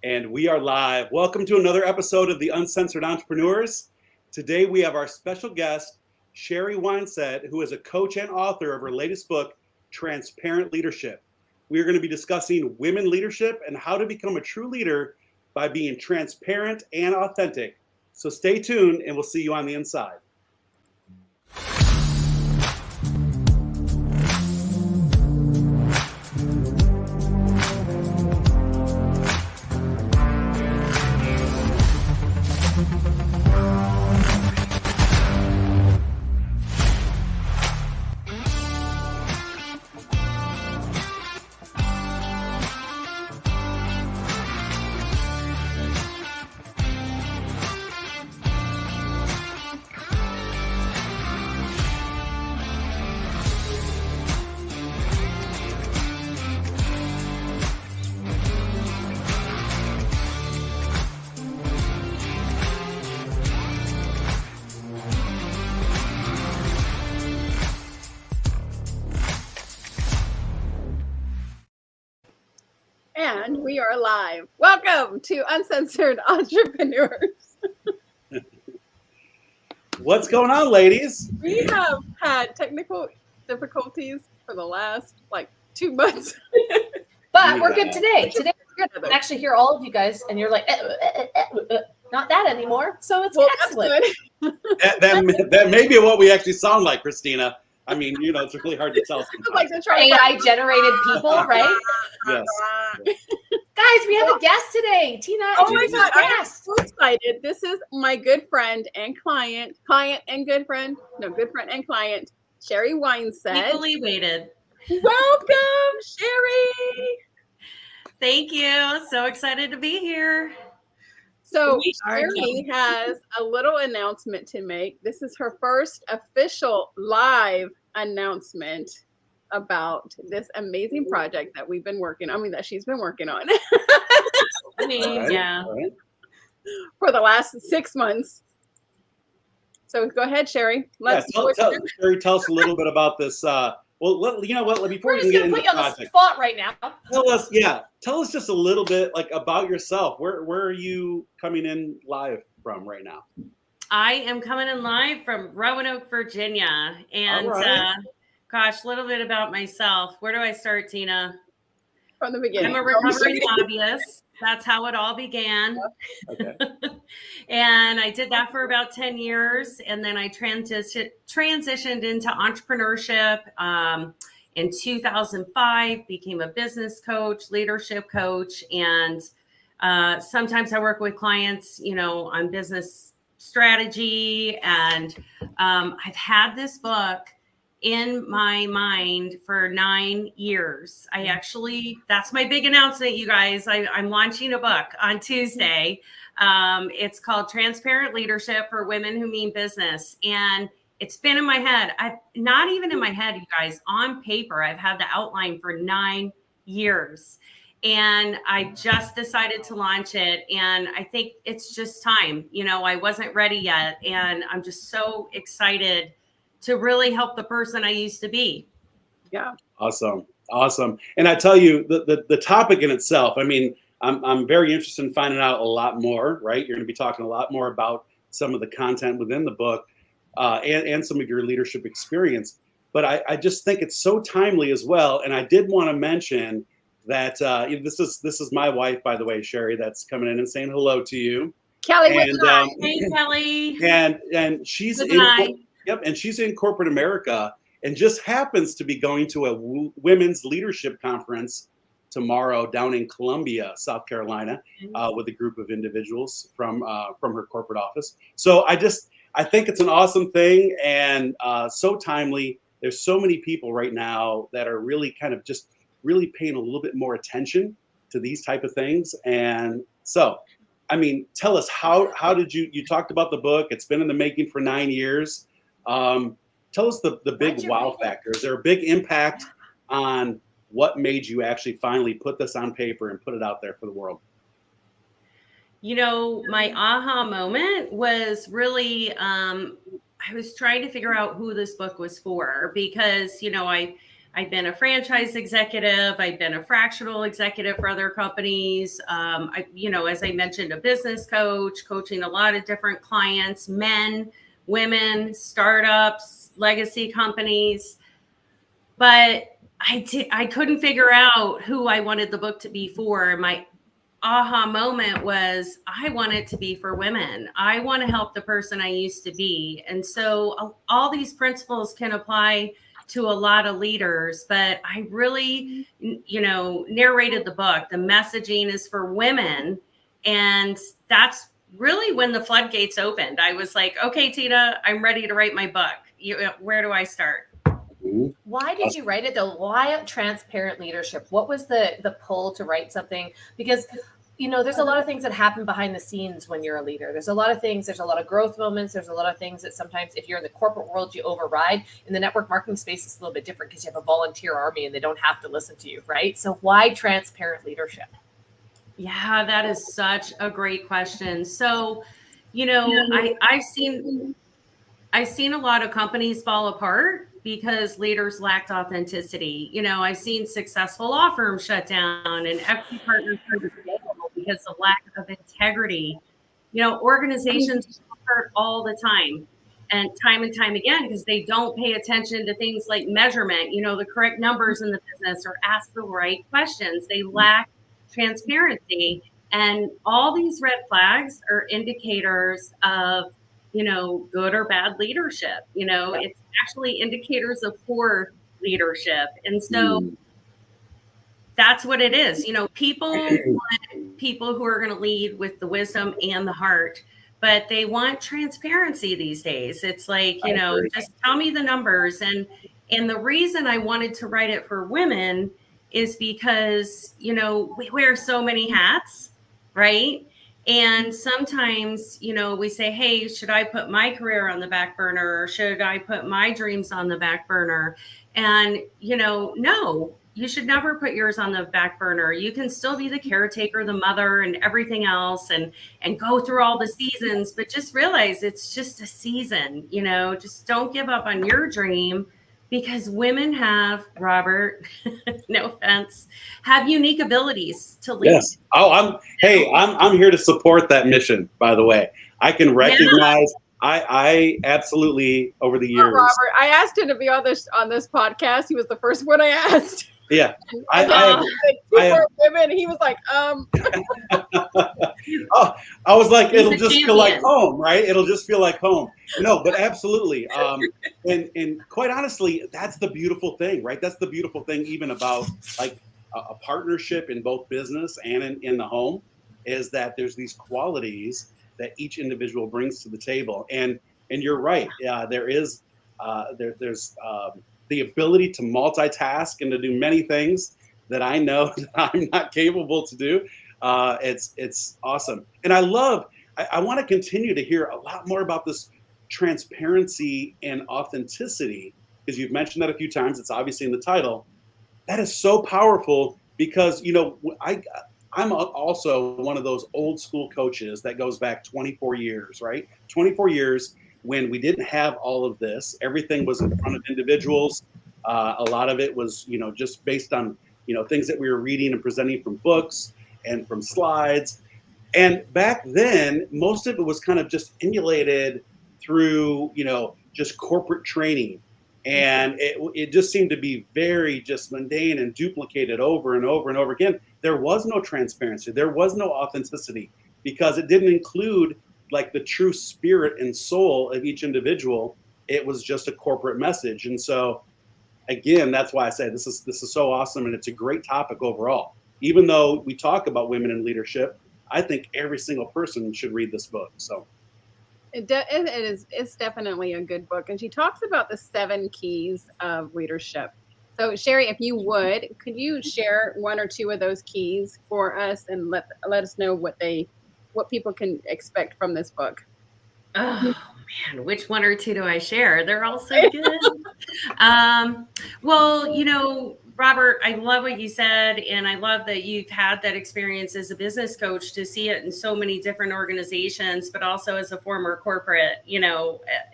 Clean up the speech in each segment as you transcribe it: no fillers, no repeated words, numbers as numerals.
And we are live. Welcome to another episode of the Uncensored Entrepreneurs. Today we have our special guest, Sheri Winesett, who is a coach and author of her latest book, Transparent Leadership. We are going to be discussing women leadership and how to become a true leader by being transparent and authentic. So stay tuned and we'll see you on the inside. And we are live. Welcome to Uncensored Entrepreneurs. What's going on, ladies? We have had technical difficulties for the last 2 months. But we're good today. Today we're good. I can actually hear all of you guys, and you're like, not that anymore. So it's excellent. That may be what we actually sound like, Christina. I mean, it's really hard to tell. AI-generated people, right? Yes. Guys, we have a guest today. Tina, oh my God, I'm so excited. This is my good friend and client and good friend and client, Sheri Winesett. Equally weighted. Welcome, Sheri. Thank you. So excited to be here. So Sheri has a little announcement to make. This is her first official live announcement about this amazing project that we've been working on. That she's been working on. Yeah. Right. For the last 6 months. So go ahead, Sheri. Sheri, tell us a little bit about this. You know what? Before we can get into the project, on the spot right now. Tell us just a little bit about yourself. Where are you coming in live from right now? I am coming in live from Roanoke, Virginia, and gosh, a little bit about myself. Where do I start, Tina? From the beginning. I'm a recovering lobbyist. That's how it all began. Okay. And I did that for about 10 years. And then I transitioned into entrepreneurship. In 2005, became a business coach, leadership coach. And sometimes I work with clients, on business strategy. And I've had this book in my mind for 9 years. That's my big announcement, you guys. I'm launching a book on Tuesday. It's called Transparent Leadership for Women Who Mean Business. And it's been in my head. Not even in my head, you guys, on paper. I've had the outline for 9 years. And I just decided to launch it. And I think it's just time. I wasn't ready yet. And I'm just so excited to really help the person I used to be. Yeah. Awesome. And I tell you, the topic in itself, I'm very interested in finding out a lot more, right? You're going to be talking a lot more about some of the content within the book and some of your leadership experience. But I just think it's so timely as well. And I did want to mention that this is my wife, by the way, Sheri, that's coming in and saying hello to you. Kelly, Hey, Kelly. And she's she's in corporate America and just happens to be going to a women's leadership conference tomorrow down in Columbia, South Carolina, with a group of individuals from her corporate office. So I think it's an awesome thing and so timely. There's so many people right now that are really kind of just really paying a little bit more attention to these type of things. And so, tell us how did you talked about the book? It's been in the making for 9 years. Tell us the big wow factor. Is there a big impact on what made you actually finally put this on paper and put it out there for the world? My aha moment was really, I was trying to figure out who this book was for because, I I've been a franchise executive. I've been a fractional executive for other companies. As I mentioned, a business coach, coaching a lot of different clients, men, women, startups, legacy companies. But I couldn't figure out who I wanted the book to be for. My aha moment was I want it to be for women. I want to help the person I used to be. And so all these principles can apply to a lot of leaders, but I really, narrated the book. The messaging is for women. And that's really when the floodgates opened. I was like, okay, Tina, I'm ready to write my book. Where do I start? Why did you write it though? Why transparent leadership? What was the pull to write something? Because, there's a lot of things that happen behind the scenes when you're a leader. There's a lot of things, there's a lot of growth moments. There's a lot of things that sometimes if you're in the corporate world, you override. In the network marketing space, it's a little bit different because you have a volunteer army and they don't have to listen to you, right? So why transparent leadership? Yeah, that is such a great question. So, I've seen a lot of companies fall apart because leaders lacked authenticity. I've seen successful law firms shut down and equity partners because of lack of integrity. Organizations hurt all the time and time again because they don't pay attention to things like measurement, the correct numbers in the business, or ask the right questions. They lack transparency. And all these red flags are indicators of good or bad leadership. It's actually indicators of poor leadership. And so that's what it is. People want people who are going to lead with the wisdom and the heart, but they want transparency these days. It's like, just tell me the numbers. And the reason I wanted to write it for women is because, we wear so many hats, right? And sometimes, we say, hey, should I put my career on the back burner, or should I put my dreams on the back burner? And, no, you should never put yours on the back burner. You can still be the caretaker, the mother, and everything else, and go through all the seasons, but just realize it's just a season. Just don't give up on your dream. Because women have, Robert, no offense, have unique abilities to lead. Yes. Oh, I'm here to support that mission, by the way. I can recognize, I absolutely, over the years. Robert, I asked him to be on this podcast. He was the first one I asked. Yeah. I women. He was like, Oh, I was like, it'll just feel like home, right? It'll just feel like home. No, but absolutely. And quite honestly, that's the beautiful thing, right? That's the beautiful thing, even about like a partnership in both business and in the home, is that there's these qualities that each individual brings to the table. And you're right. There is there's the ability to multitask and to do many things that I know that I'm not capable to do. It's awesome. And I want to continue to hear a lot more about this transparency and authenticity, because you've mentioned that a few times. It's obviously in the title. That is so powerful because, I'm also one of those old school coaches that goes back 24 years, right? 24 years when we didn't have all of this. Everything was in front of individuals. A lot of it was, just based on, things that we were reading and presenting from books and from slides. And back then, most of it was kind of just emulated through, just corporate training. And it just seemed to be very just mundane and duplicated over and over and over again. There was no transparency. There was no authenticity because it didn't include like the true spirit and soul of each individual. It was just a corporate message. And so, again, that's why I say this is so awesome, and it's a great topic overall. Even though we talk about women in leadership, I think every single person should read this book. So it's definitely a good book, and she talks about the 7 keys of leadership. So Sheri, if you would, could you share 1 or 2 of those keys for us and let us know what people can expect from this book? Oh man, which 1 or 2 do I share? They're all so good. Well, Robert, I love what you said, and I love that you've had that experience as a business coach to see it in so many different organizations, but also as a former corporate,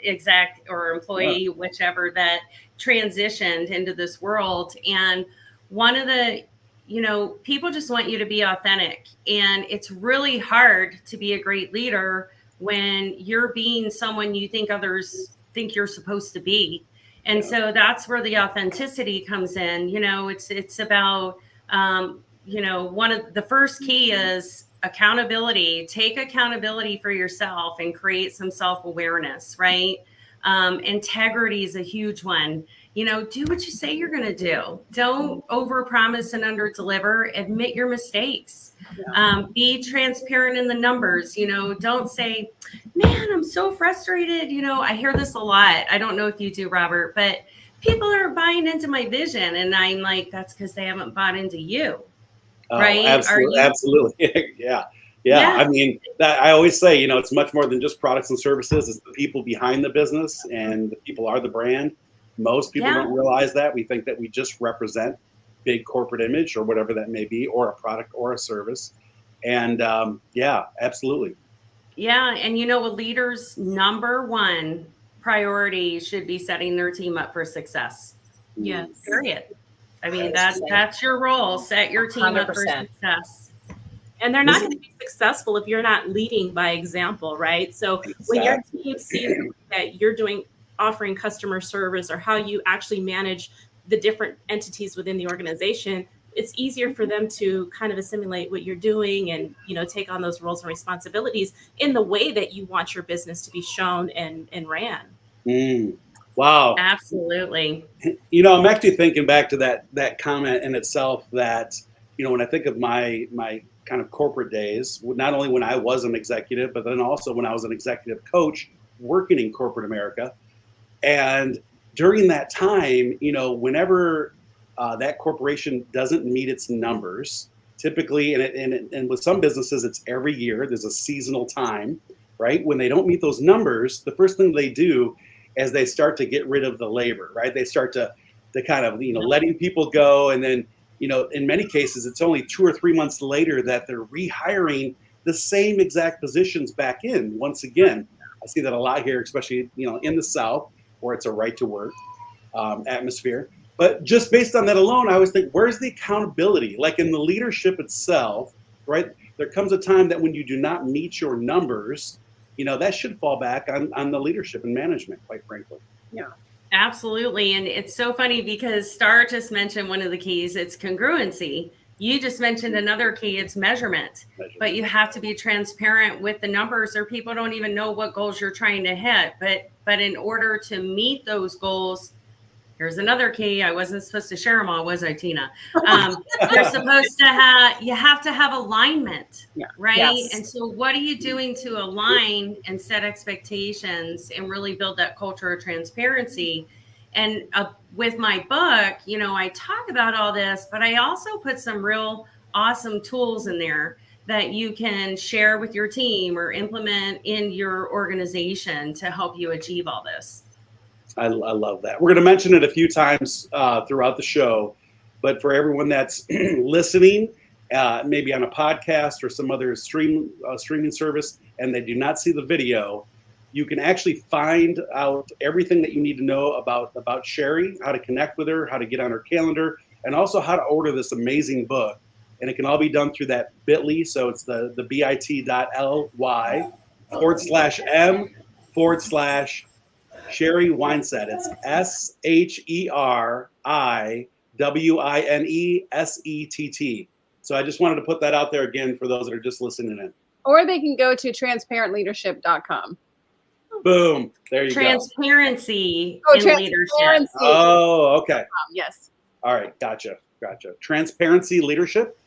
exec or employee, whichever, that transitioned into this world. And one of the, people just want you to be authentic. And it's really hard to be a great leader when you're being someone you think others think you're supposed to be. And so that's where the authenticity comes in. It's about, one of the first key is accountability. Take accountability for yourself and create some self-awareness, right? Integrity is a huge one. Do what you say you're going to do. Don't overpromise and underdeliver. Admit your mistakes. Be transparent in the numbers. Don't say, man, I'm so frustrated. I hear this a lot. I don't know if you do, Robert, but people are buying into my vision. And I'm like, that's because they haven't bought into you. Oh, right? Absolutely. Yeah. I mean, that I always say, it's much more than just products and services. It's the people behind the business, and the people are the brand. Most people don't realize that. We think that we just represent big corporate image or whatever that may be, or a product or a service. And absolutely. Yeah. And a leader's number one priority should be setting their team up for success. Yes. Period. I mean, that's your role. Set your team 100%. Up for success. And they're not going to be successful if you're not leading by example, right? So when your team sees that you're offering customer service, or how you actually manage the different entities within the organization, it's easier for them to kind of assimilate what you're doing and, take on those roles and responsibilities in the way that you want your business to be shown and ran. Wow. Absolutely. I'm actually thinking back to that comment in itself, that, when I think of my kind of corporate days, not only when I was an executive, but then also when I was an executive coach working in corporate America. And during that time, whenever that corporation doesn't meet its numbers, typically, and with some businesses, it's every year, there's a seasonal time, right? When they don't meet those numbers, the first thing they do is they start to get rid of the labor, right? They start to kind of, letting people go. And then, in many cases, it's only 2 or 3 months later that they're rehiring the same exact positions back in once again. I see that a lot here, especially, in the South, where it's a right to work atmosphere. But just based on that alone, I always think, where's the accountability? Like in the leadership itself, right? There comes a time that when you do not meet your numbers, that should fall back on the leadership and management, quite frankly. Yeah. Absolutely. And it's so funny because Star just mentioned one of the keys, it's congruency. You just mentioned another key, it's measurement. But you have to be transparent with the numbers, or people don't even know what goals you're trying to hit. But in order to meet those goals, here's another key. I wasn't supposed to share them all, was I, Tina? You're supposed to you have to have alignment, right? Yes. And so what are you doing to align and set expectations and really build that culture of transparency? And with my book, I talk about all this, but I also put some real awesome tools in there that you can share with your team or implement in your organization to help you achieve all this. I love that. We're going to mention it a few times throughout the show, but for everyone that's listening, maybe on a podcast or some other streaming service, and they do not see the video, you can actually find out everything that you need to know about Sheri, how to connect with her, how to get on her calendar, and also how to order this amazing book. And it can all be done through that bit.ly. So it's the bit.ly /m/Sheri Winesett. It's SHERIWINESETT. So I just wanted to put that out there again for those that are just listening in. Or they can go to transparentleadership.com. Boom. There you Transparency go. in leadership. Oh, okay. Yes. All right. Gotcha. Transparency leadership?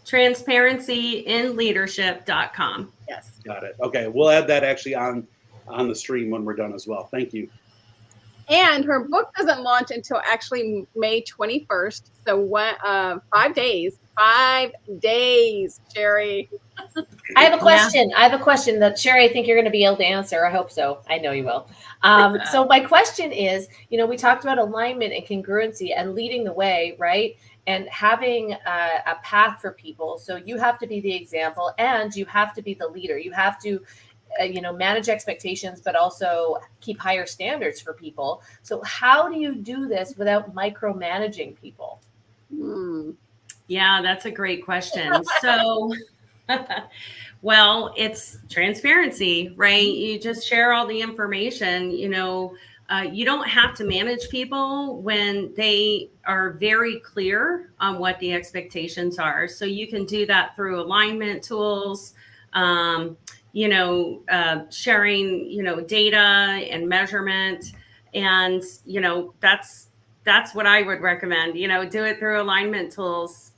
Transparencyinleadership.com. Yes. Got it. Okay. We'll add that actually on the stream when we're done as well. Thank you. And her book doesn't launch until actually May 21st. So 5 days. 5 days, Sheri. I have a question. I have a question that, Sheri, I think you're going to be able to answer. I hope so. I know you will. So my question is, we talked about alignment and congruency and leading the way, right? And having a path for people. So you have to be the example and you have to be the leader. You have to manage expectations, but also keep higher standards for people. So how do you do this without micromanaging people? Yeah, that's a great question. So, well, it's transparency, right? You just share all the information. You don't have to manage people when they are very clear on what the expectations are. So you can do that through alignment tools, sharing, data and measurement. And, that's what I would recommend, do it through alignment tools.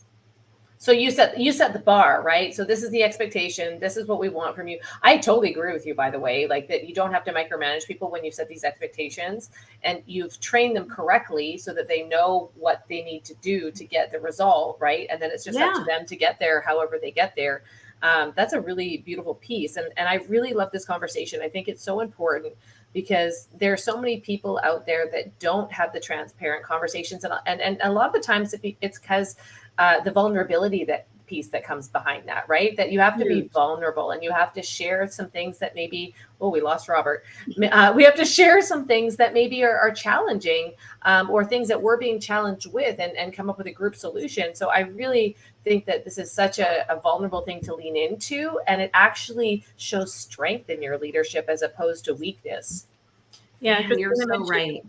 So you set the bar, right? So this is the expectation. This is what we want from you. I totally agree with you, by the way, like that you don't have to micromanage people when you set these expectations, and you've trained them correctly so that they know what they need to do to get the result, right? And then it's just up to them to get there, however they get there. That's a really beautiful piece. And I really love this conversation. I think it's so important because there are so many people out there that don't have the transparent conversations. And a lot of the times it's because the vulnerability piece that comes behind that, right? That you have to be vulnerable and you have to share some things that maybe, we lost Robert. We have to share some things that maybe are challenging or things that we're being challenged with and come up with a group solution. So I really think that this is such a vulnerable thing to lean into, and it actually shows strength in your leadership as opposed to weakness. Yeah, you're so right.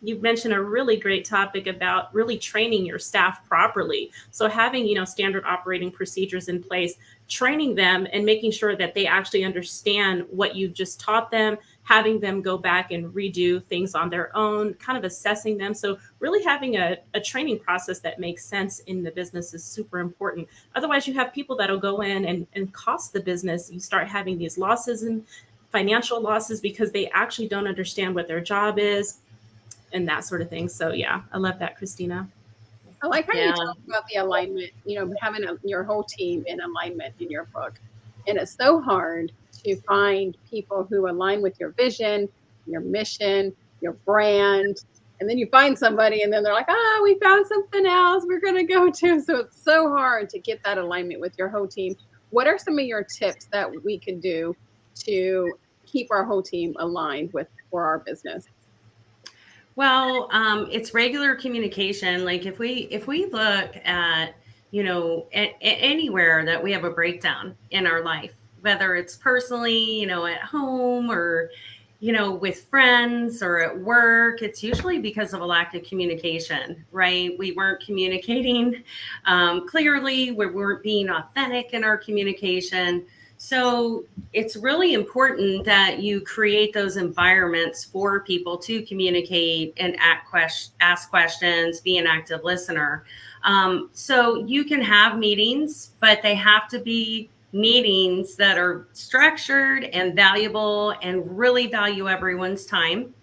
You mentioned a really great topic about really training your staff properly. So having, standard operating procedures in place, training them and making sure that they actually understand what you've just taught them, having them go back and redo things on their own, kind of assessing them. So really having a training process that makes sense in the business is super important. Otherwise, you have people that'll go in and cost the business. You start having these losses and financial losses because they actually don't understand what their job is and that sort of thing. So yeah, I love that, Christina. I like how you talk about the alignment, having your whole team in alignment in your book. And it's so hard to find people who align with your vision, your mission, your brand. And then you find somebody and then they're like, we found something else we're going to go to. So it's so hard to get that alignment with your whole team. What are some of your tips that we can do to keep our whole team aligned for our business? Well, it's regular communication. Like if we look at, anywhere that we have a breakdown in our life, whether it's personally, at home or, with friends or at work, it's usually because of a lack of communication, right? We weren't communicating clearly. We weren't being authentic in our communication. So it's really important that you create those environments for people to communicate and ask questions, be an active listener. So you can have meetings, but they have to be meetings that are structured and valuable and really value everyone's time.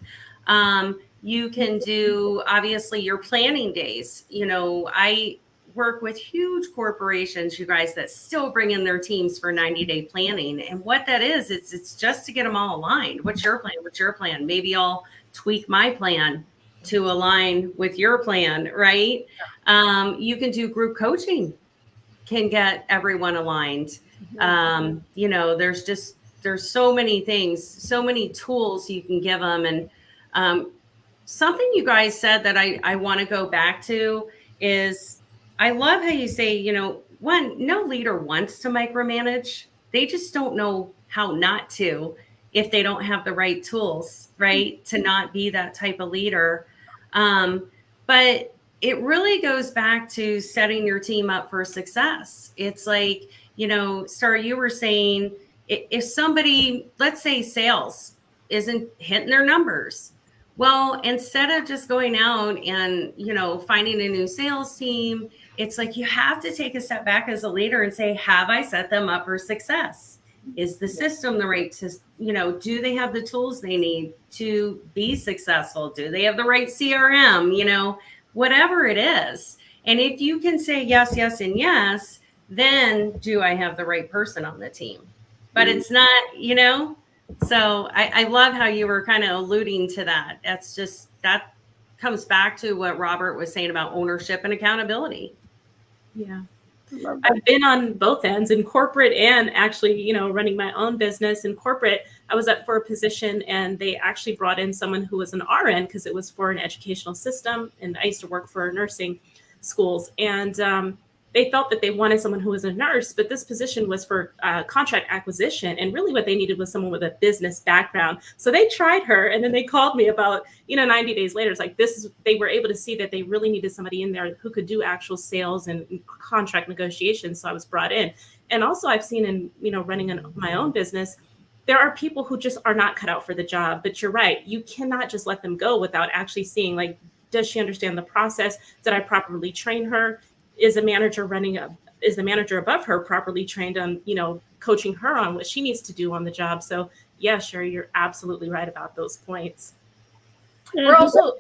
You can do, obviously, your planning days. I work with huge corporations, you guys, that still bring in their teams for 90-day planning. And what that is, it's just to get them all aligned. What's your plan? What's your plan? Maybe I'll tweak my plan to align with your plan, right? You can do group coaching, can get everyone aligned. There's so many things, so many tools you can give them. And something you guys said that I want to go back to is, I love how you say, no leader wants to micromanage. They just don't know how not to if they don't have the right tools, right, to not be that type of leader. But it really goes back to setting your team up for success. It's like, Star, you were saying, if somebody, let's say sales, isn't hitting their numbers, well, instead of just going out and, finding a new sales team, it's like you have to take a step back as a leader and say, have I set them up for success? Is the system the right system? Do they have the tools they need to be successful? Do they have the right CRM? Whatever it is. And if you can say yes, yes, and yes, then do I have the right person on the team? But it's not, So I love how you were kind of alluding to that. That comes back to what Robert was saying about ownership and accountability. Yeah. I've been on both ends, in corporate and actually, you know, running my own business. In corporate, I was up for a position and they actually brought in someone who was an RN because it was for an educational system. And I used to work for nursing schools, and they felt that they wanted someone who was a nurse, but this position was for contract acquisition. And really what they needed was someone with a business background. So they tried her, and then they called me about, 90 days later. It's like, they were able to see that they really needed somebody in there who could do actual sales and contract negotiations. So I was brought in. And also I've seen in, running my own business, there are people who just are not cut out for the job. But you're right, you cannot just let them go without actually seeing, like, does she understand the process? Did I properly train her? Is the manager above her properly trained on, coaching her on what she needs to do on the job? So yeah, Sheri, you're absolutely right about those points. We're also,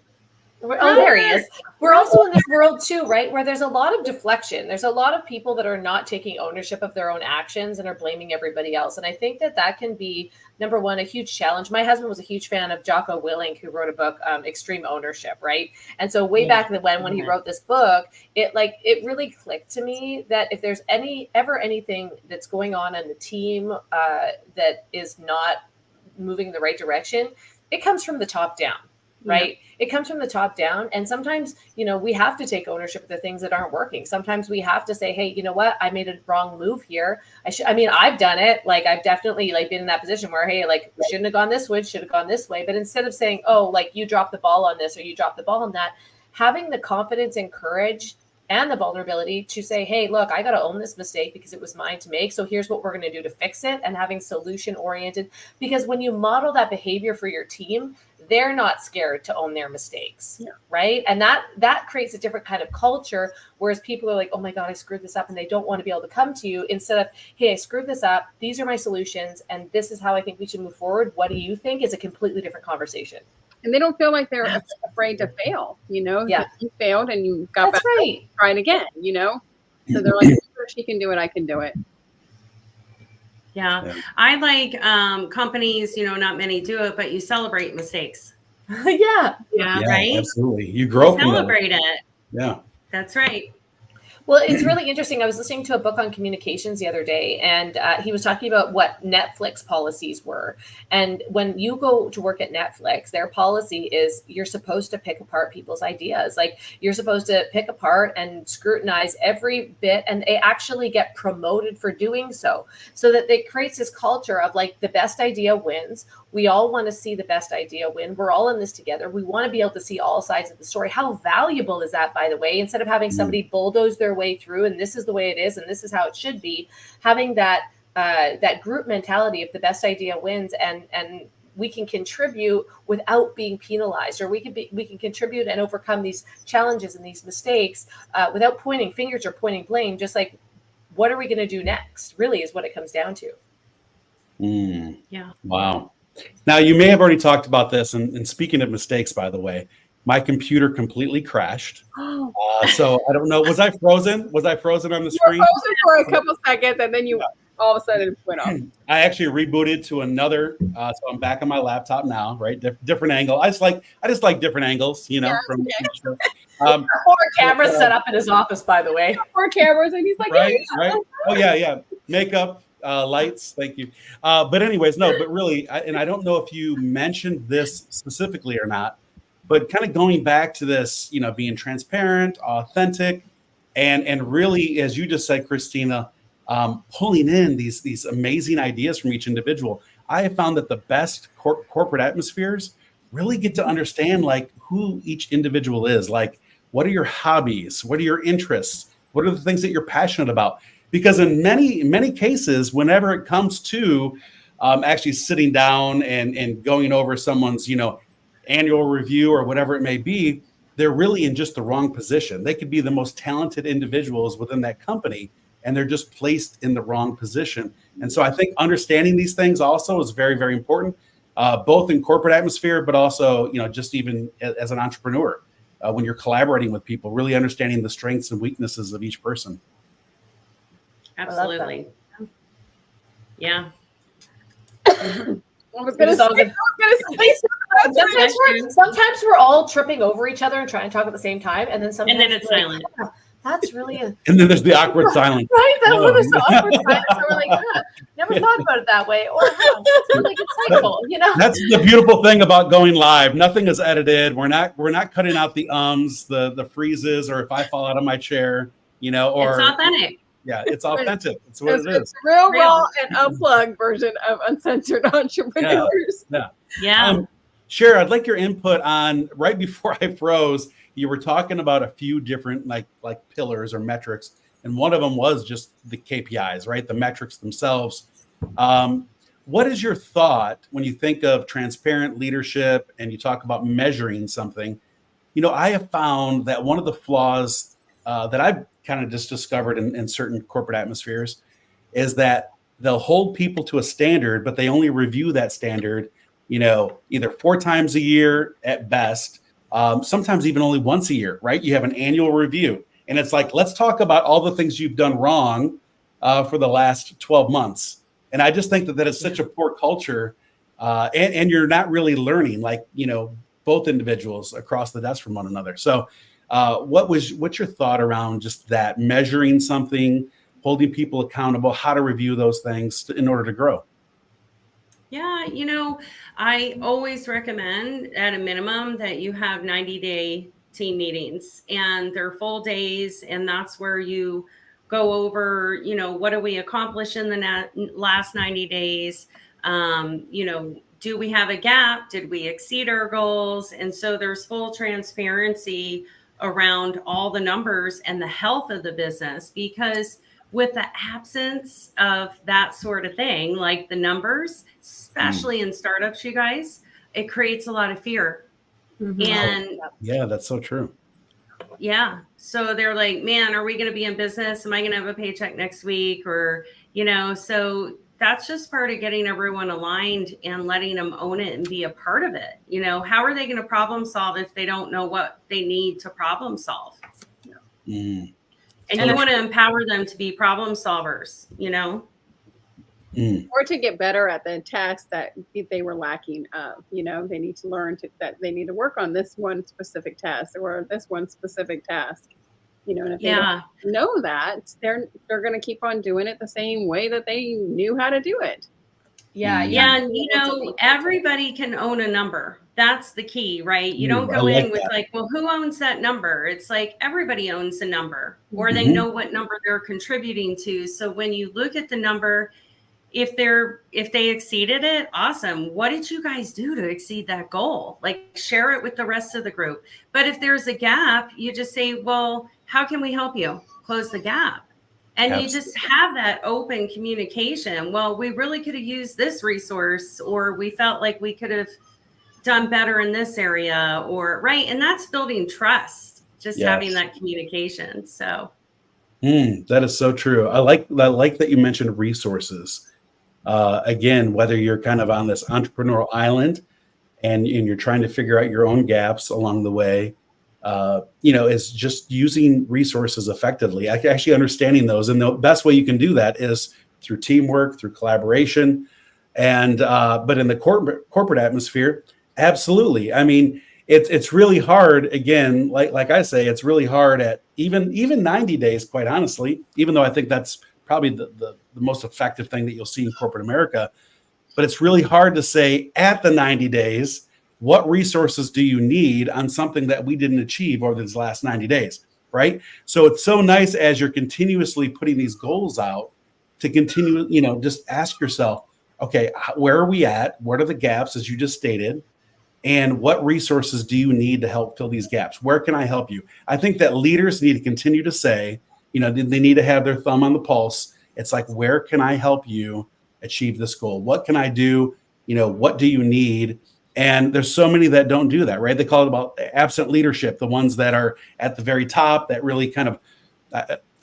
there he is. We're also in this world too, right? Where there's a lot of deflection. There's a lot of people that are not taking ownership of their own actions and are blaming everybody else. And I think that can be, number one, a huge challenge. My husband was a huge fan of Jocko Willink, who wrote a book, Extreme Ownership, right? And so way back when he wrote this book, it really clicked to me that if there's ever anything that's going on in the team that is not moving in the right direction, it comes from the top down. Right. Yeah. It comes from the top down. And sometimes, we have to take ownership of the things that aren't working. Sometimes we have to say, hey, you know what? I made a wrong move here. I've done it. Like, I've definitely been in that position where, hey, we shouldn't have gone this way, should have gone this way. But instead of saying, oh, you dropped the ball on this or you dropped the ball on that, having the confidence and courage and the vulnerability to say, hey, look, I got to own this mistake because it was mine to make. So here's what we're going to do to fix it, and having solution oriented, because when you model that behavior for your team, they're not scared to own their mistakes. Yeah. Right. And that creates a different kind of culture. Whereas people are like, oh my God, I screwed this up. And they don't want to be able to come to you instead of, hey, I screwed this up. These are my solutions. And this is how I think we should move forward. What do you think? Is a completely different conversation. And they don't feel like they're afraid to fail, Yeah. You failed and you got back right. Try it again, So they're like, sure, she can do it. I can do it. Yeah. I like companies, not many do it, but you celebrate mistakes. Yeah, right? Absolutely. You grow from celebrate it. Yeah. That's right. Well, it's really interesting. I was listening to a book on communications the other day, and he was talking about what Netflix policies were. And when you go to work at Netflix, their policy is you're supposed to pick apart people's ideas. Like, you're supposed to pick apart and scrutinize every bit, and they actually get promoted for doing so that it creates this culture of the best idea wins. We all want to see the best idea win. We're all in this together. We want to be able to see all sides of the story. How valuable is that, by the way? Instead of having somebody bulldoze their way through, and this is the way it is, and this is how it should be, having that group mentality of the best idea wins, and we can contribute without being penalized, or we can contribute and overcome these challenges and these mistakes without pointing fingers or pointing blame. Just what are we going to do next? Really, is what it comes down to. Yeah. Wow. Now, you may have already talked about this, and speaking of mistakes, by the way, my computer completely crashed. So I don't know. Was I frozen? Was I frozen on the screen? You were frozen for a couple seconds, and then you all of a sudden went off. I actually rebooted to another, so I'm back on my laptop now. Right, different angle. I just like different angles, from each show. 4 cameras set up in his office, by the way. 4 cameras, and he's like, right. Oh yeah. Makeup. Lights, thank you. But anyways, no, but really, and I don't know if you mentioned this specifically or not, but kind of going back to this, being transparent, authentic, and really, as you just said, Christina, pulling in these amazing ideas from each individual. I have found that the best corporate atmospheres really get to understand who each individual is. What are your hobbies? What are your interests? What are the things that you're passionate about? Because in many cases, whenever it comes to actually sitting down and going over someone's, annual review or whatever it may be, they're really in just the wrong position. They could be the most talented individuals within that company, and they're just placed in the wrong position. And so I think understanding these things also is very, very important, both in corporate atmosphere, but also, just even as an entrepreneur, when you're collaborating with people, really understanding the strengths and weaknesses of each person. Absolutely. Yeah. I was gonna say, sometimes we're all tripping over each other and trying to talk at the same time, and then sometimes it's silent. That's really a And then there's the awkward silence. right. That was so awkward silence. So we're like, never thought about it that way. Or it's really insightful, you know. That's the beautiful thing about going live. Nothing is edited. We're not cutting out the the freezes, or if I fall out of my chair, you know, or it's authentic. Yeah, it's authentic. It's what it is. It's real, raw, and unplugged version of Uncensored Entrepreneurs. Yeah. Sheri, I'd like your input on, right before I froze, you were talking about a few different like pillars or metrics, and one of them was just the KPIs, right? The metrics themselves. What is your thought when you think of transparent leadership and you talk about measuring something? You know, I have found that one of the flaws that I've kind of just discovered in certain corporate atmospheres is that they'll hold people to a standard, but they only review that standard, you know, either 4 times a year at best, sometimes even only once a year, right? You have an annual review, and it's like, let's talk about all the things you've done wrong for the last 12 months. And I just think that is such a poor culture, and you're not really learning, like, you know, both individuals across the desk from one another. So what's your thought around just that, measuring something, holding people accountable, how to review those things in order to grow? Yeah, you know, I always recommend at a minimum that you have 90-day team meetings, and they're full days. And that's where you go over, you know, what do we accomplish in the last 90 days? You know, do we have a gap? Did we exceed our goals? And so there's full transparency around all the numbers and the health of the business, because with the absence of that sort of thing, like the numbers, especially in startups, you guys, it creates a lot of fear. And yeah, that's so true. Yeah. So they're like, man, are we going to be in business? Am I going to have a paycheck next week? Or, you know, so that's just part of getting everyone aligned and letting them own it and be a part of it. You know, how are they going to problem solve if they don't know what they need to problem solve? And you want to empower them to be problem solvers, you know? Or to get better at the tasks that they were lacking of. You know, they need to learn that they need to work on this one specific task or this one specific task. You know, and if they don't know that, they're going to keep on doing it the same way that they knew how to do it. Yeah. And you know, everybody can own a number. That's the key, right? You don't go in with like, well, who owns that number? It's like everybody owns a number, or they know what number they're contributing to. So when you look at the number, if they exceeded it, awesome. What did you guys do to exceed that goal? Like, share it with the rest of the group. But if there's a gap, you just say, well, how can we help you close the gap? And you just have that open communication. Well, we really could have used this resource, or we felt like we could have done better in this area, or right. And that's building trust, just having that communication. So that is so true. I like that you mentioned resources. Again, whether you're kind of on this entrepreneurial island and you're trying to figure out your own gaps along the way, you know, is just using resources effectively, actually understanding those. And the best way you can do that is through teamwork, through collaboration. And but in the corporate atmosphere, absolutely. I mean, it's really hard. Again, like I say, it's really hard at even 90 days, quite honestly, even though I think that's probably the most effective thing that you'll see in corporate America. But it's really hard to say at the 90 days, what resources do you need on something that we didn't achieve over these last 90 days, right? So it's so nice as you're continuously putting these goals out to continue, you know, just ask yourself, okay, where are we at? What are the gaps, as you just stated? And what resources do you need to help fill these gaps? Where can I help you? I think that leaders need to continue to say, you know, they need to have their thumb on the pulse. It's like, where can I help you achieve this goal? What can I do? You know, what do you need? And there's so many that don't do that, right? They call it about absent leadership, the ones that are at the very top that really kind of,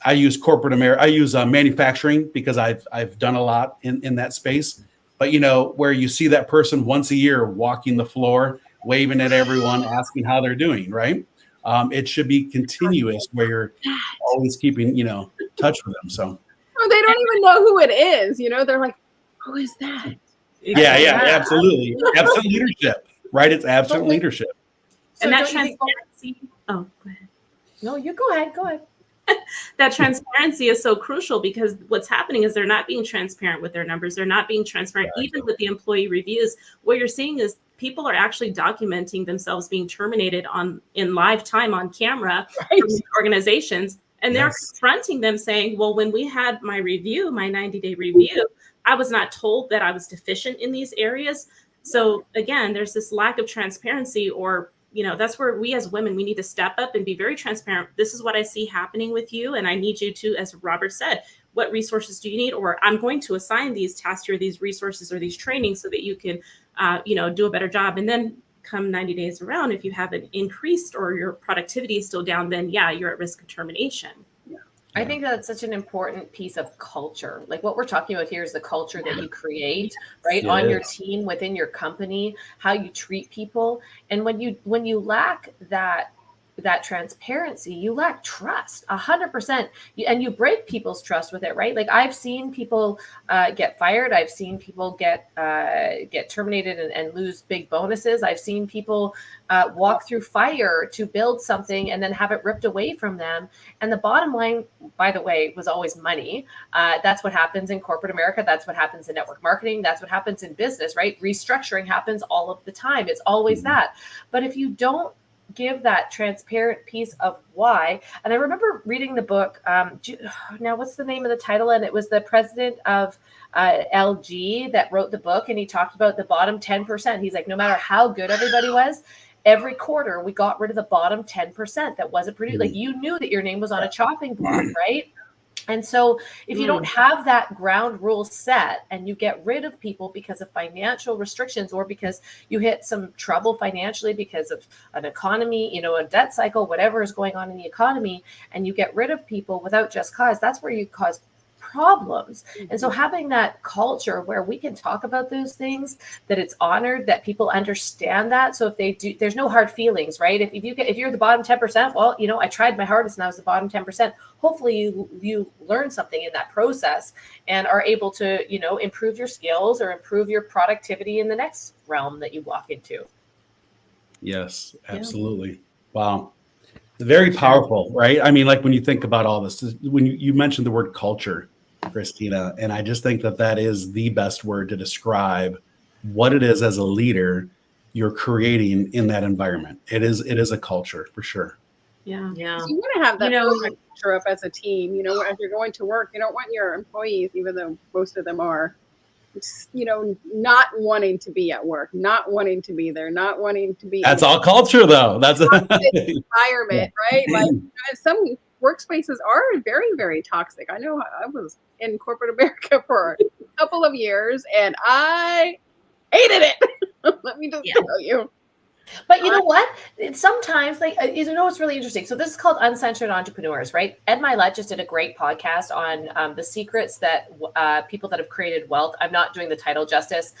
I use corporate America, I use manufacturing because I've done a lot in that space. But, you know, where you see that person once a year walking the floor, waving at everyone, asking how they're doing, right? It should be continuous where you're always keeping, you know, touch with them. So they don't even know who it is. You know, they're like, who is that? Yeah, absolutely. Absent leadership, right? It's absent leadership. And that transparency. Oh, go ahead. No, you go ahead. Go ahead. that transparency is so crucial, because what's happening is they're not being transparent with their numbers. They're not being transparent, even with the employee reviews. What you're seeing is people are actually documenting themselves being terminated in live time on camera from these organizations. And they're confronting them saying, well, when we had my review, my 90-day review, I was not told that I was deficient in these areas. So again, there's this lack of transparency, or that's where we as women, we need to step up and be very transparent. This is what I see happening with you. And I need you to, as Robert said, what resources do you need? Or I'm going to assign these tasks or these resources or these trainings so that you can, do a better job. And then come 90 days around, if you haven't increased or your productivity is still down, then you're at risk of termination. I think that's such an important piece of culture. Like what we're talking about here is the culture that you create, right? On your team, within your company, how you treat people. And when you lack that transparency, you lack trust 100%, and you break people's trust with it, right? Like I've seen people get fired. I've seen people get terminated and lose big bonuses. I've seen people walk through fire to build something and then have it ripped away from them. And the bottom line, by the way, was always money. That's what happens in corporate America. That's what happens in network marketing. That's what happens in business, right? Restructuring happens all of the time. It's always that. But if you don't give that transparent piece of why, and I remember reading the book, now what's the name of the title? And it was the president of LG that wrote the book, and he talked about the bottom 10%. He's like, no matter how good everybody was, every quarter we got rid of the bottom 10% that wasn't produced. Like you knew that your name was on a chopping block, right? And so if you don't have that ground rule set and you get rid of people because of financial restrictions, or because you hit some trouble financially because of an economy, a debt cycle, whatever is going on in the economy, and you get rid of people without just cause, that's where you cause problems. And so having that culture where we can talk about those things, that it's honored, that people understand that. So if they do, there's no hard feelings, right? If you're the bottom 10%, well, I tried my hardest and I was the bottom 10%. Hopefully you learn something in that process and are able to, improve your skills or improve your productivity in the next realm that you walk into. Yes, absolutely. Wow. Very powerful, right? I mean, like when you think about all this, when you mentioned the word culture, Christina, and I just think that is the best word to describe what it is as a leader you're creating in that environment. It is a culture for sure. Yeah. So you want to have that culture up as a team. As you're going to work, you don't want your employees, even though most of them are, not wanting to be at work, not wanting to be there, not wanting to be. That's all culture, though. That's environment, right? Like some workspaces are very, very toxic. I know I was in corporate America for a couple of years, and I hated it. Let me just tell you. But you know what? Sometimes, it's really interesting. So this is called Uncensored Entrepreneurs, right? Ed Milet just did a great podcast on the secrets that people that have created wealth, I'm not doing the title justice,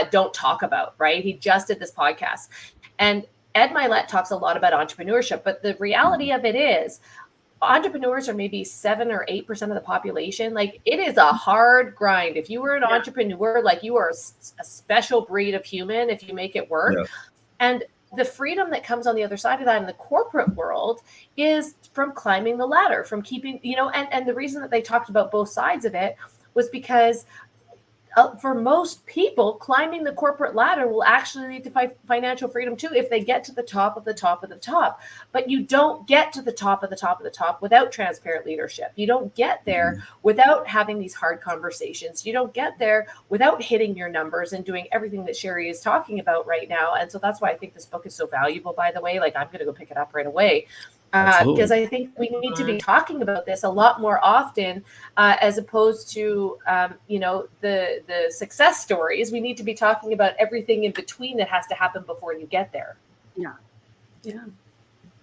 don't talk about, right? He just did this podcast. And Ed Milet talks a lot about entrepreneurship, but the reality of it is entrepreneurs are maybe 7 or 8% of the population. Like it is a hard grind. If you were an entrepreneur, like you are a special breed of human if you make it work. Yeah. And the freedom that comes on the other side of that in the corporate world is from climbing the ladder, from keeping, and the reason that they talked about both sides of it was because for most people, climbing the corporate ladder will actually lead to financial freedom too, if they get to the top of the top of the top. But you don't get to the top of the top of the top without transparent leadership. You don't get there without having these hard conversations. You don't get there without hitting your numbers and doing everything that Sheri is talking about right now. And so that's why I think this book is so valuable, by the way. Like I'm going to go pick it up right away. Because I think we need to be talking about this a lot more often, as opposed to, the success stories. We need to be talking about everything in between that has to happen before you get there. Yeah.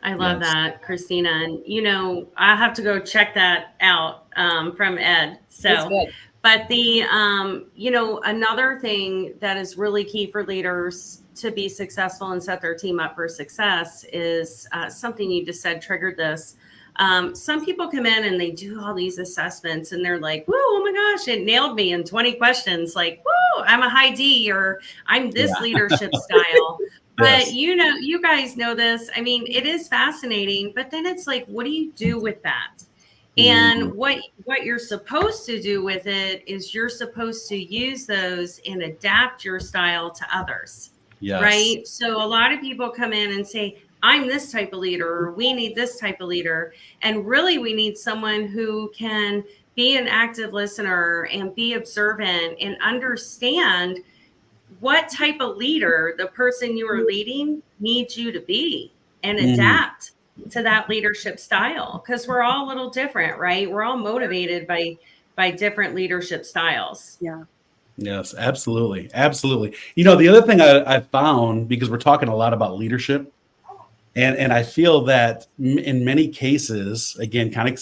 I love that, Christina. And, I have to go check that out from Ed. So, but another thing that is really key for leaders to be successful and set their team up for success is something you just said triggered this. Some people come in and they do all these assessments and they're like, whoa, oh my gosh, it nailed me in 20 questions. Like, whoa, I'm a high D, or I'm this leadership style. But you guys know this. I mean, it is fascinating, but then it's like, what do you do with that? And what you're supposed to do with it is you're supposed to use those and adapt your style to others. Yes. Right? So a lot of people come in and say, I'm this type of leader, or we need this type of leader. And really, we need someone who can be an active listener and be observant and understand what type of leader the person you are leading needs you to be, and adapt to that leadership style, because we're all a little different, right? We're all motivated by different leadership styles. Yeah. Yes, absolutely. Absolutely. You know, the other thing I found, because we're talking a lot about leadership, and I feel that in many cases, again, taking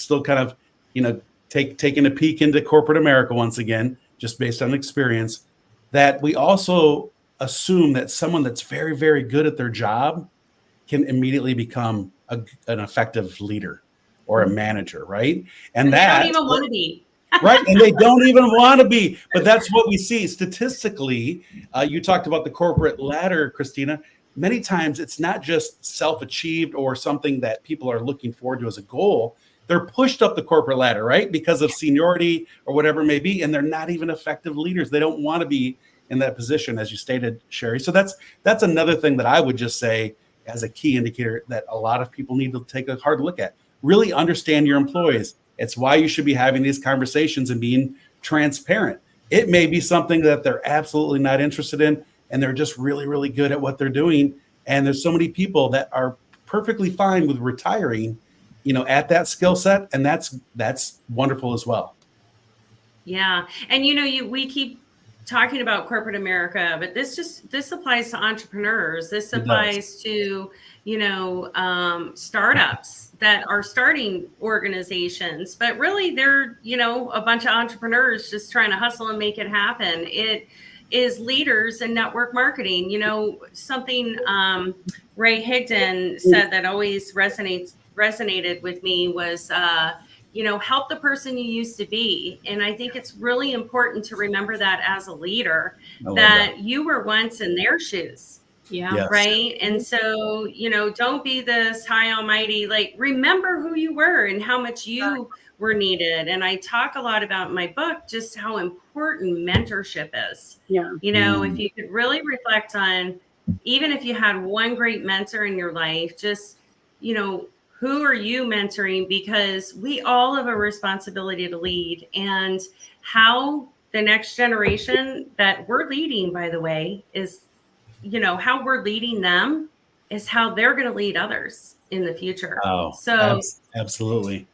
a peek into corporate America once again, just based on experience, that we also assume that someone that's very, very good at their job can immediately become an effective leader or a manager, right? And they don't even want to be. Right, and they don't even want to be. But that's what we see statistically. You talked about the corporate ladder, Christina. Many times it's not just self-achieved or something that people are looking forward to as a goal. They're pushed up the corporate ladder, right? Because of seniority or whatever it may be, and they're not even effective leaders. They don't want to be in that position, as you stated, Sheri. So that's another thing that I would just say as a key indicator that a lot of people need to take a hard look at. Really understand your employees. It's why you should be having these conversations and being transparent. It may be something that they're absolutely not interested in, and they're just really, really good at what they're doing. And there's so many people that are perfectly fine with retiring, at that skill set, and that's wonderful as well. Yeah, and we keep talking about corporate America, but this applies to entrepreneurs. This applies to startups that are starting organizations, but really they're a bunch of entrepreneurs just trying to hustle and make it happen. It is leaders in network marketing. Something Ray Higdon said that always resonated with me was help the person you used to be. And I think it's really important to remember that as a leader, that you were once in their shoes. Yeah. Yes. Right. And so, don't be this high almighty, remember who you were and how much you were needed. And I talk a lot about in my book, just how important mentorship is. Yeah. If you could really reflect on, even if you had one great mentor in your life, just, who are you mentoring? Because we all have a responsibility to lead, and how the next generation that we're leading, by the way, is, how we're leading them is how they're going to lead others in the future. Oh, so absolutely.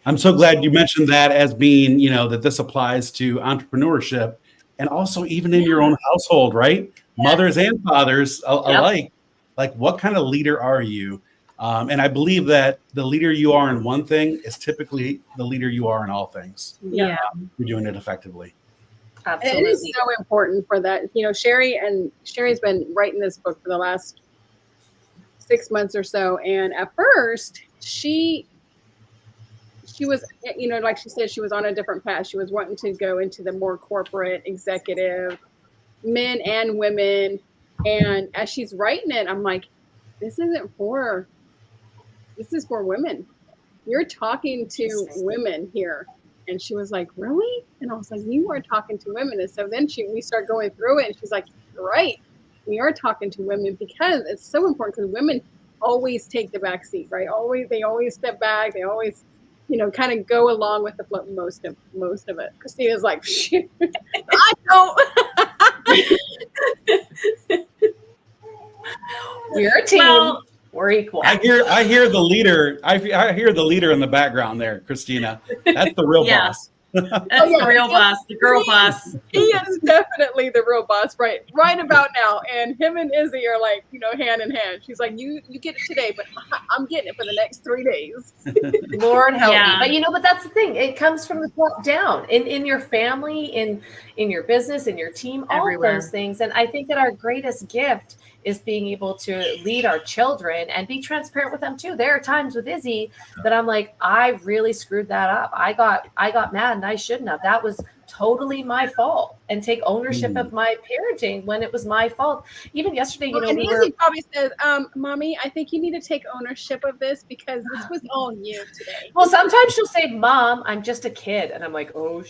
I'm so glad you mentioned that as being, that this applies to entrepreneurship, and also even in your own household, right? Yes. Mothers and fathers alike. Like, what kind of leader are you? And I believe that the leader you are in one thing is typically the leader you are in all things. Yeah. You're doing it effectively. Absolutely. And it is so important for that. Sheri's been writing this book for the last 6 months or so. And at first she was, like she said, she was on a different path. She was wanting to go into the more corporate executive, men and women. And as she's writing it, I'm like, this is for women. You're talking to women here. And she was like, really? And I was like, you are talking to women. And so then we start going through it, and she's like, right, we are talking to women, because it's so important, because women always take the back seat, right? They always step back. They always, kind of go along with the flow, most of it. Christina's like, I don't. We're a team. Well, we're equal. I hear the leader. I hear the leader in the background there, Christina. That's the real boss. That's the real boss, the girl boss. He is definitely the real boss, right about now. And him and Izzy are like, hand in hand. She's like, you get it today, but I'm getting it for the next 3 days. Lord help me. But but that's the thing. It comes from the top down, in your family, in your business, in your team, all of those things. And I think that our greatest gift is being able to lead our children and be transparent with them too. There are times with Izzy that I'm like, I really screwed that up. I got mad and I shouldn't have. That was totally my fault, and take ownership of my parenting when it was my fault. Even yesterday, you know, and Izzy probably says, Mommy, I think you need to take ownership of this because this was on you today. Well, sometimes she'll say, Mom, I'm just a kid. And I'm like, oh,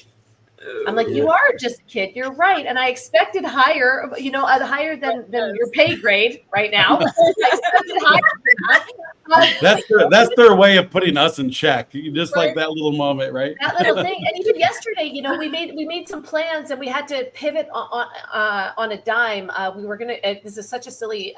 I'm like, you are just a kid. You're right. And I expected higher, you know, higher than your pay grade right now. I expected higher than that. That's their way of putting us in check. Just like that little moment, right? That little thing. And even yesterday, you know, we made some plans and we had to pivot on a dime. We were going to, this is such a silly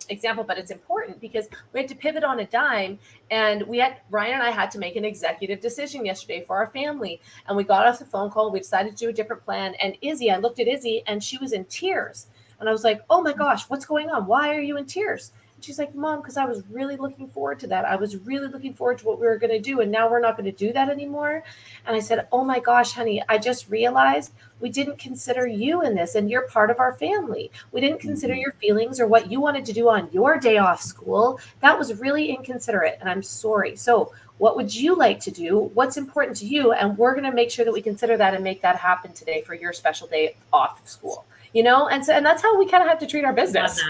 example, but it's important because we had to pivot on a dime, and Ryan and I had to make an executive decision yesterday for our family. And we got off the phone call. We decided to do a different plan. And I looked at Izzy and she was in tears. And I was like, oh my gosh, what's going on? Why are you in tears? And she's like, Mom, because I was really looking forward to that. I was really looking forward to what we were going to do. And now we're not going to do that anymore. And I said, oh my gosh, honey, I just realized we didn't consider you in this, and you're part of our family. We didn't consider your feelings or what you wanted to do on your day off school. That was really inconsiderate, and I'm sorry. So what would you like to do? What's important to you? And we're going to make sure that we consider that and make that happen today for your special day off school. You know, and that's how we kind of have to treat our business.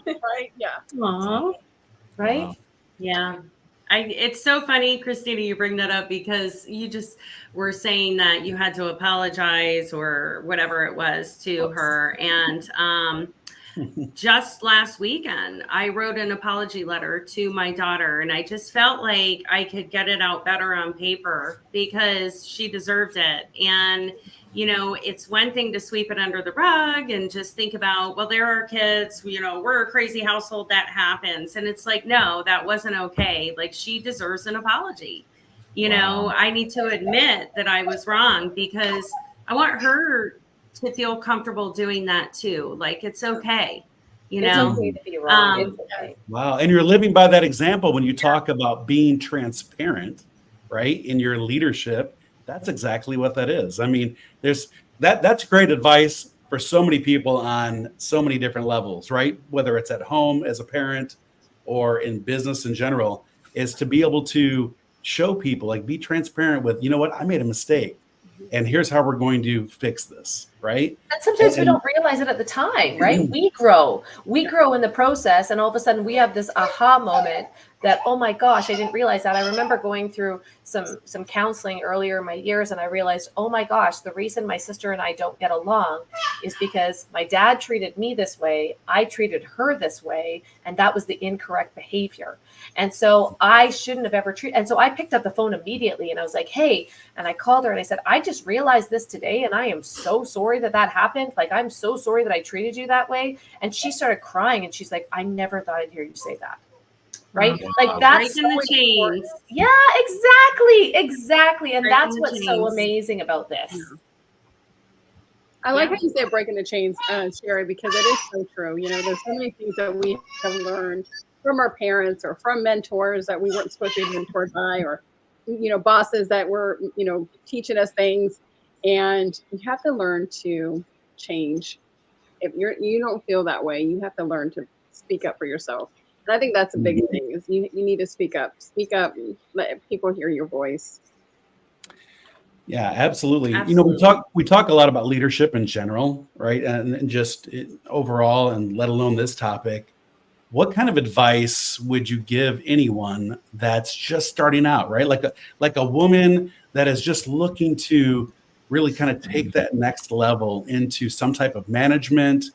Right? Yeah. Aww. Right? Wow. Yeah. It's so funny, Christina, you bring that up because you just were saying that you had to apologize or whatever it was to her. And just last weekend, I wrote an apology letter to my daughter, and I just felt like I could get it out better on paper because she deserved it. And you know, it's one thing to sweep it under the rug and just think about, well, there are kids, you know, we're a crazy household, that happens. And it's like, no, that wasn't okay. Like, she deserves an apology. You know, I need to admit that I was wrong because I want her to feel comfortable doing that too. Like, it's okay. You know, it's okay to be wrong. It's okay. Wow. And you're living by that example when you talk about being transparent, right? In your leadership. That's exactly what that is. I mean, that's great advice for so many people on so many different levels, right? Whether it's at home as a parent or in business in general, is to be able to show people, like, be transparent with, you know what, I made a mistake and here's how we're going to fix this, right? And sometimes we don't realize it at the time, right? We grow in the process, and all of a sudden we have this aha moment that, oh my gosh, I didn't realize that. I remember going through some counseling earlier in my years, and I realized, oh my gosh, the reason my sister and I don't get along is because my dad treated me this way, I treated her this way, and that was the incorrect behavior. And so I shouldn't have ever treated. And so I picked up the phone immediately and I was like, hey, and I called her and I said, I just realized this today, and I am so sorry that happened. Like, I'm so sorry that I treated you that way. And she started crying and she's like, I never thought I'd hear you say that. Right? Like, that's breaking the chains. Yeah, exactly. And that's what's so amazing about this. I like how you say breaking the chains, Sheri, because it is so true. You know, there's so many things that we have learned from our parents or from mentors that we weren't supposed to be mentored by, or, you know, bosses that were, you know, teaching us things. And you have to learn to change. If you don't feel that way, you have to learn to speak up for yourself. And I think that's a big thing, is you need to speak up, let people hear your voice. Yeah, absolutely. You know, we talk a lot about leadership in general, right? And just overall, and let alone this topic. What kind of advice would you give anyone that's just starting out, right? Like a woman that is just looking to really kind of take that next level into some type of management,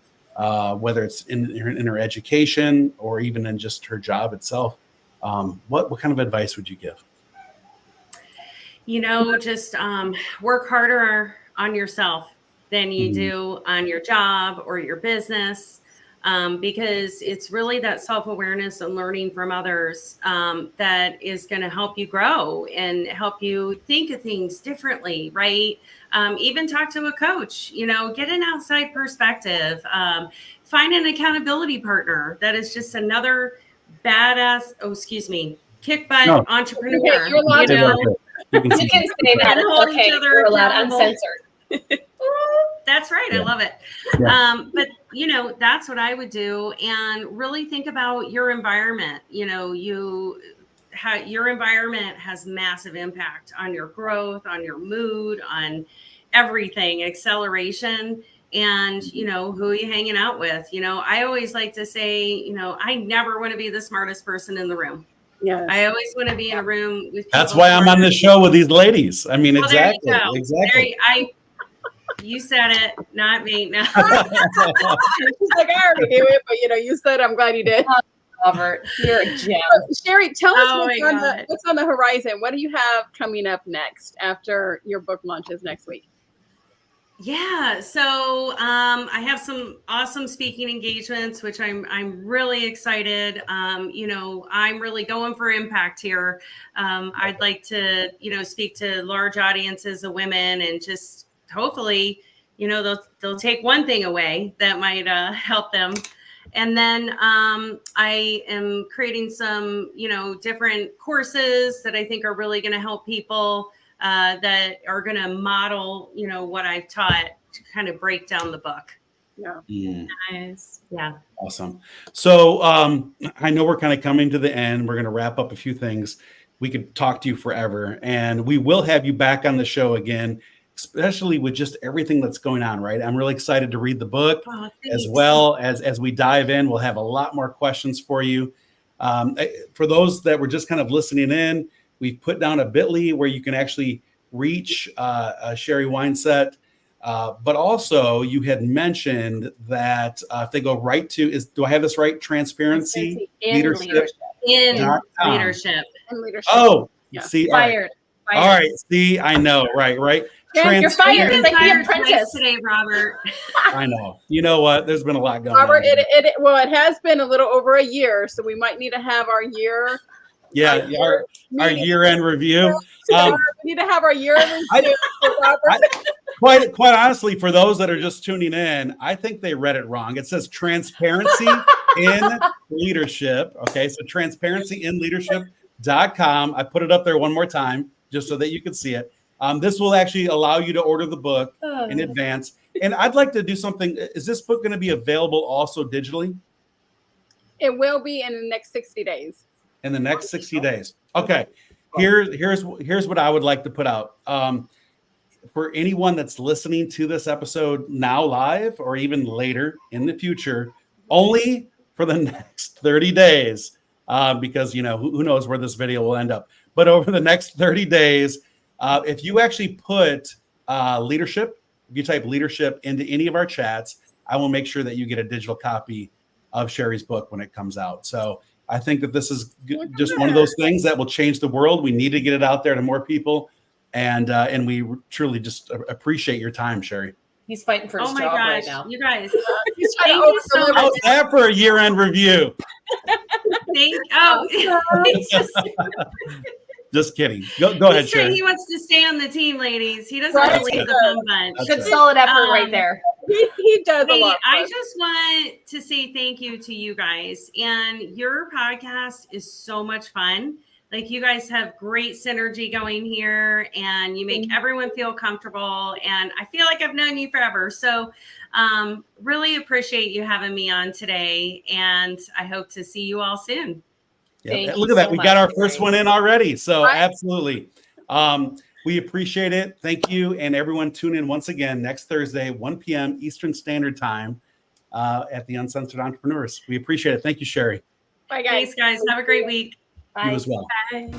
whether it's in her education or even in just her job itself. What kind of advice would you give? You know, just work harder on yourself than you do on your job or your business, because it's really that self-awareness and learning from others that is going to help you grow and help you think of things differently, right? Even talk to a coach, you know, get an outside perspective, find an accountability partner that is just another badass, kick butt entrepreneur. You're allowed to. You can say that. It's okay. We're allowed uncensored. That's right. Yeah. I love it. Yeah. But that's what I would do. And really think about your environment. Your environment has massive impact on your growth, on your mood, on everything, acceleration, and who are you hanging out with. I always like to say, I never want to be the smartest person in the room. Yeah, I always want to be in a room with people. That's why I'm on this show with these ladies. I mean, well, exactly. There you go. Exactly. You said it, not me. No. she's like, I already knew it, but you said, I'm glad you did. Robert, you're a gem. Sheri, tell us Oh what's on the horizon. What do you have coming up next after your book launches next week? Yeah, so I have some awesome speaking engagements, which I'm really excited. I'm really going for impact here. I'd like to speak to large audiences of women, and just hopefully they'll take one thing away that might help them. And then I am creating some different courses that I think are really going to help people that are going to model what I've taught to kind of break down the book. Yeah. Nice. Yeah. Awesome. So I know we're kind of coming to the end. We're going to wrap up a few things. We could talk to you forever, and we will have you back on the show again, especially with just everything that's going on, right? I'm really excited to read the book, as well as we dive in. We'll have a lot more questions for you. For those that were just kind of listening in, we've put down a bit.ly where you can actually reach Sheri Winesett. But also, you had mentioned that if they go right to, do I have this right? Transparency in leadership. In leadership. Oh, Yeah. see, Fired. All right. See, I know. Right. You're fired. It's like The Apprentice today, Robert. I know. You know what? There's been a lot going Robert, on. it has been a little over a year, so we might need to have our year. Yeah, our year-end review. We need to have our year-end review. Quite honestly, for those that are just tuning in, I think they read it wrong. It says transparency in leadership. Okay, so transparencyinleadership.com. I put it up there one more time just so that you can see it. This will actually allow you to order the book in advance. And I'd like to do something. Is this book going to be available also digitally? It will be in the next 60 days. In the next 60 days. Okay. Here's what I would like to put out. For anyone that's listening to this episode now live or even later in the future, only for the next 30 days, because who knows where this video will end up. But over the next 30 days, if you actually put leadership, if you type leadership into any of our chats, I will make sure that you get a digital copy of Sheri's book when it comes out. So I think that this is just one of those things that will change the world. We need to get it out there to more people. And we truly just appreciate your time, Sheri. He's fighting for his job right now. You guys. He's Thank you so much. How's that for a year-end review? Just kidding. Go ahead, Sheri. He wants to stay on the team, ladies. He doesn't want to leave the fun bunch. Good solid effort right there. He does a lot. I just want to say thank you to you guys. And your podcast is so much fun. Like, you guys have great synergy going here, and you make everyone feel comfortable. And I feel like I've known you forever. So really appreciate you having me on today. And I hope to see you all soon. Yeah. Look at that. We got our first one in already. So absolutely. We appreciate it. Thank you. And everyone, tune in once again next Thursday, 1 p.m. Eastern Standard Time at the Uncensored Entrepreneurs. We appreciate it. Thank you, Sheri. Bye, guys. Thanks, guys. Have a great week. Bye. You as well. Bye.